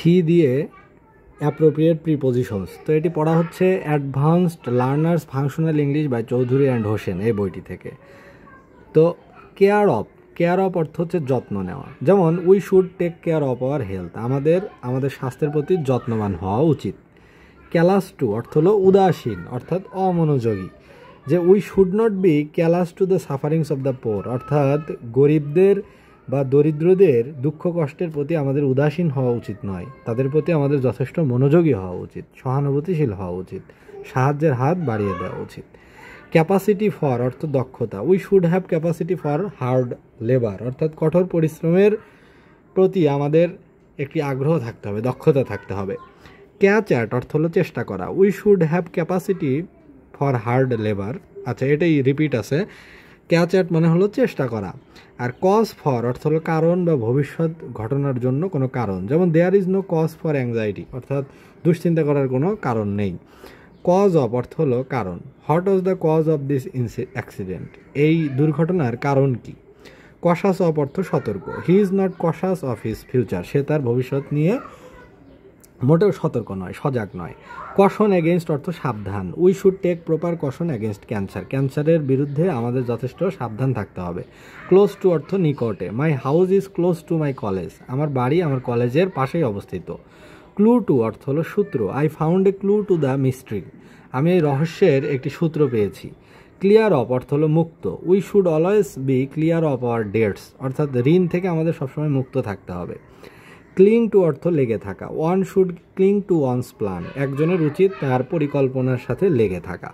C দিয়ে appropriate prepositions. তো এটি পড়া হচ্ছে advanced learners functional English by Chowdhury and Hossain এই বইটি থেকে। তো কেয়ার অফ অর্থ হচ্ছে যত্ন নেওয়া। যেমন we should take care of our health, আমাদের স্বাস্থ্যের প্রতি যত্নবান হওয়া উচিত। ক্যালাস টু অর্থ হলো উদাসীন অর্থাৎ অমনোযোগী, যে we should not be callous to the sufferings of the poor, অর্থাৎ গরিবদের বা দরিদ্রদের দুঃখ কষ্টের প্রতি আমাদের উদাসীন হওয়া উচিত নয়, তাদের প্রতি আমাদের যথেষ্ট মনোযোগী হওয়া উচিত, সহানুভূতিশীল হওয়া উচিত, সাহায্যের হাত বাড়িয়ে দেওয়া উচিত। ক্যাপাসিটি ফর অর্থ দক্ষতা, we should have capacity for hard labour, অর্থাৎ কঠোর পরিশ্রমের প্রতি আমাদের একটি আগ্রহ থাকতে হবে, দক্ষতা থাকতে হবে। ক্যাচ অ্যাট অর্থ হলো চেষ্টা করা, we should have capacity for hard labour. আচ্ছা, এটাই রিপিট আছে। ক্যাচ অ্যাট মানে হলো চেষ্টা করা। আর কজ ফর অর্থ হলো কারণ বা ভবিষ্যৎ ঘটনার জন্য কোনো কারণ, যেমন there is no cause for anxiety, অর্থাৎ দুশ্চিন্তা করার কোনো কারণ নেই। কজ অফ অর্থ হলো কারণ, what was the cause of this accident, এই দুর্ঘটনার কারণ কি। কশাস অফ অর্থ সতর্ক, he is not cautious of his future, সে তার ভবিষ্যৎ নিয়ে মোটেও সতর্ক নয়, সজাগ নয়। কশন এগেনস্ট অর্থ সাবধান, we should take proper caution against cancer, ক্যান্সারের বিরুদ্ধে আমাদের যথেষ্ট সাবধান থাকতে হবে। ক্লোজ টু অর্থ নিকটে, my house is close to my college, আমার বাড়ি আমার কলেজের পাশেই অবস্থিত। ক্লু টু অর্থ হলো সূত্র, I found a clue to the mystery, আমি এই রহস্যের একটি সূত্র পেয়েছি। ক্লিয়ার অফ অর্থ হলো মুক্ত, we should always be clear of our dates, অর্থাৎ ঋণ থেকে আমাদের সবসময় মুক্ত থাকতে হবে। ক্লিং টু অর্থ লেগে থাকা, one should cling to one's plan, একজনের উচিত তার পরিকল্পনার সাথে লেগে থাকা।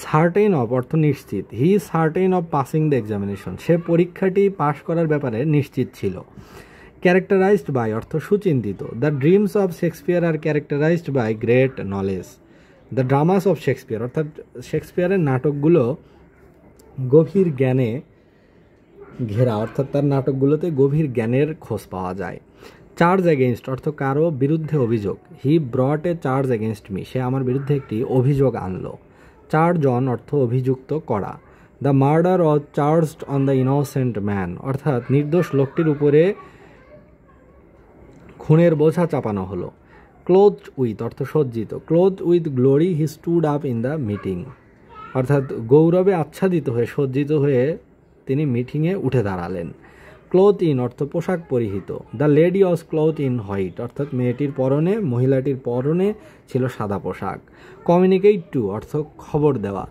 সার্টেইন অফ অর্থ নিশ্চিত, he is certain of passing the examination, সে পরীক্ষাটি পাশ করার ব্যাপারে নিশ্চিত ছিল। ক্যারেক্টারাইজড বাই অর্থ সুচিন্তিত, the dreams of Shakespeare are characterized by great knowledge, the dramas of Shakespeare, অর্থাৎ শেক্সপিয়ারের নাটকগুলো গভীর জ্ঞানে ঘেরা, অর্থাৎ তার নাটকগুলোতে গভীর জ্ঞানের খোঁজ পাওয়া যায়। চার্জ এগেনস্ট অর্থ কারো বিরুদ্ধে অভিযোগ, হি ব্রট এ চার্জ এগেনস্ট মি, সে আমার বিরুদ্ধে একটি অভিযোগ আনলো। চার্জ অন অর্থ অভিযুক্ত করা, the murder of charged on the innocent man, অর্থাৎ নির্দোষ লোকটির উপরে খুনের বোঝা চাপানো হলো। ক্লোথড উইথ অর্থ সজ্জিত, cloth with glory he stood up in the meeting, অর্থাৎ গৌরবে আচ্ছাদিত হয়ে সজ্জিত হয়ে তিনি মিটিংয়ে উঠে দাঁড়ালেন। ক্লোথ ইন অর্থ পোশাক পরিহিত, the lady was cloth in white, অর্থাৎ মহিলাটির পরনে ছিল সাদা পোশাক। কমিউনিকেট টু অর্থ খবর দেওয়া,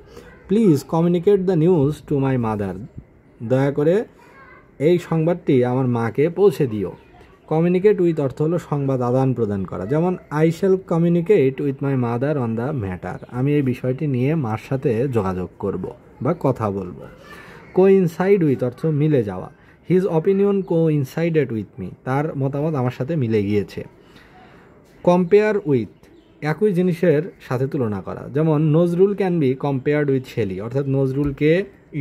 please communicate the news to my mother, দয়া করে এই সংবাদটি আমার মাকে পৌঁছে দিও। কমিউনিকেট উইথ অর্থ হলো সংবাদ আদান প্রদান করা, যেমন I shall communicate with my mother on the matter, আমি এই বিষয়টি নিয়ে মার সাথে যোগাযোগ করব বা কথা বলবো। কোইনসাইড উইথ অর্থ মিলে যাওয়া, his opinion coincided with me, তার মতামত আমার সাথে মিলে গিয়েছে। কম্পেয়ার উইথ একই জিনিসের সাথে তুলনা করা, যেমন Nazrul can be compared with Shelley, অর্থাৎ নজরুলকে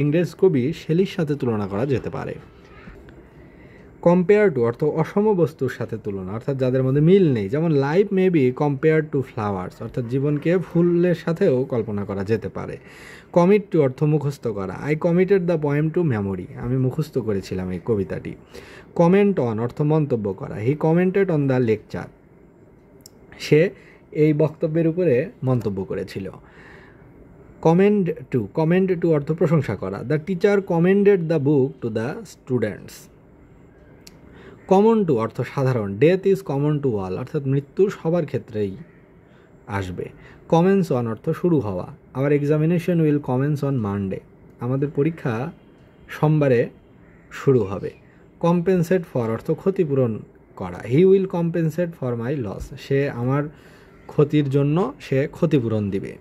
ইংরেজ কবি শেলির সাথে তুলনা করা যেতে পারে। কম্পেয়ার টু অর্থ অসম বস্তুর সাথে তুলনা, অর্থাৎ যাদের মধ্যে মিল নেই, যেমন life may be compare to flowers, অর্থাৎ জীবনকে ফুলের সাথেও কল্পনা করা যেতে পারে। কমিট টু অর্থ মুখস্থ করা, I committed the poem two memory, আমি মুখস্থ করেছিলাম এই কবিতাটি। কমেন্ট অন অর্থ মন্তব্য করা, হি কমেন্টেড অন দ্য লেকচার, সে এই বক্তব্যের উপরে মন্তব্য করেছিল। কমেন্ড টু অর্থ প্রশংসা করা, the teacher commended the book to the students. Common to অর্থ সাধারণ, death is common to all, অর্থাৎ মৃত্যু সবার ক্ষেত্রেই আসবে। কমেন্স অন অর্থ শুরু হওয়া, our examination will commence on Monday, আমাদের পরীক্ষা সোমবারে শুরু হবে। কম্পেনসেট ফর অর্থ ক্ষতিপূরণ করা, he will compensate for my loss, সে আমার ক্ষতির জন্য সে ক্ষতিপূরণ দিবে।